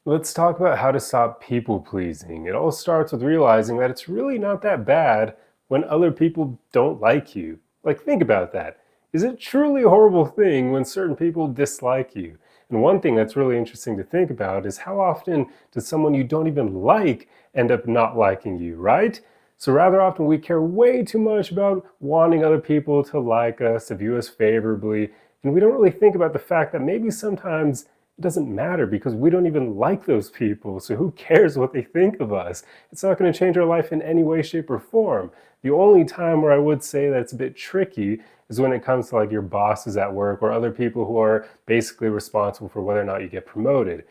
Let's talk about how to stop people pleasing. It all starts with realizing that it's really not that bad when other people don't like you. Like, think about that. Is it truly a horrible thing when certain people dislike you? And one thing that's really interesting to think about is how often does someone you don't even like end up not liking you, right? So, rather often we care way too much about wanting other people to like us, to view us favorably, and we don't really think about the fact that maybe sometimes it doesn't matter because we don't even like those people. So who cares what they think of us? It's not going to change our life in any way, shape, or form. The only time where I would say that it's a bit tricky is when it comes to like your bosses at work or other people who are basically responsible for whether or not you get promoted.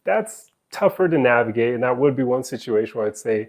That's tougher to navigate, and that would be one situation where I'd say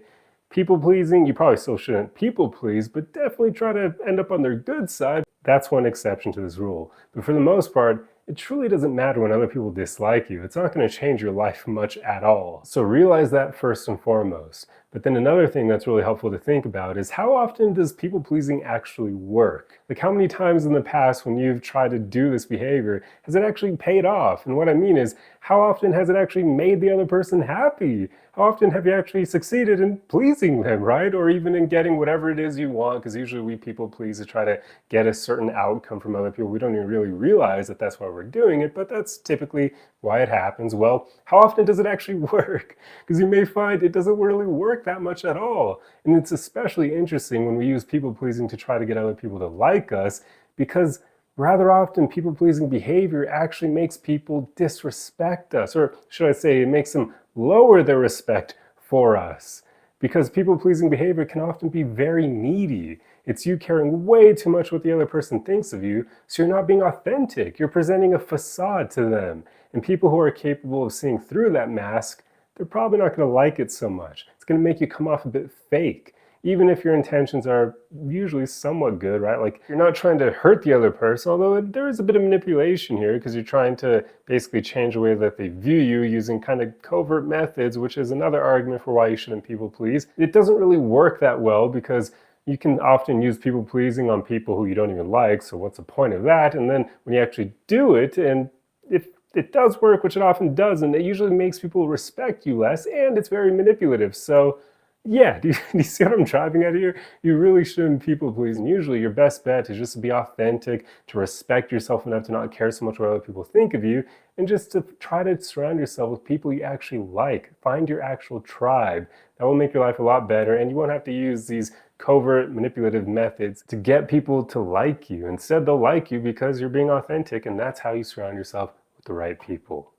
people pleasing, you probably still shouldn't people please, but definitely try to end up on their good side. That's one exception to this rule. But for the most part, it truly doesn't matter when other people dislike you. It's not going to change your life much at all. So realize that first and foremost. But then another thing that's really helpful to think about is how often does people pleasing actually work? Like how many times in the past when you've tried to do this behavior has it actually paid off? And what I mean is, how often has it actually made the other person happy? How often have you actually succeeded in pleasing them, right? Or even in getting whatever it is you want, because usually we people please to try to get a certain outcome from other people. We don't even really realize that that's why we're doing it, but that's typically why it happens. Well, how often does it actually work? Because you may find it doesn't really work that much at all. And it's especially interesting when we use people pleasing to try to get other people to like us, because rather often people pleasing behavior actually makes people disrespect us, or should I say, it makes them lower their respect for us. Because people pleasing behavior can often be very needy. It's you caring way too much what the other person thinks of you, so you're not being authentic. You're presenting a facade to them. And people who are capable of seeing through that mask, they're probably not going to like it so much. It's going to make you come off a bit fake, even if your intentions are usually somewhat good, right? Like you're not trying to hurt the other person, although there is a bit of manipulation here because you're trying to basically change the way that they view you using kind of covert methods, which is another argument for why you shouldn't people please. It doesn't really work that well because you can often use people pleasing on people who you don't even like, so what's the point of that? And then when you actually do it, and if it does work, which it often doesn't, it usually makes people respect you less, and it's very manipulative. So yeah, do you see what I'm driving at here? You really shouldn't people please. And usually your best bet is just to be authentic, to respect yourself enough to not care so much what other people think of you, and just to try to surround yourself with people you actually like. Find your actual tribe. That will make your life a lot better, and you won't have to use these covert manipulative methods to get people to like you. Instead, they'll like you because you're being authentic, and that's how you surround yourself with the right people.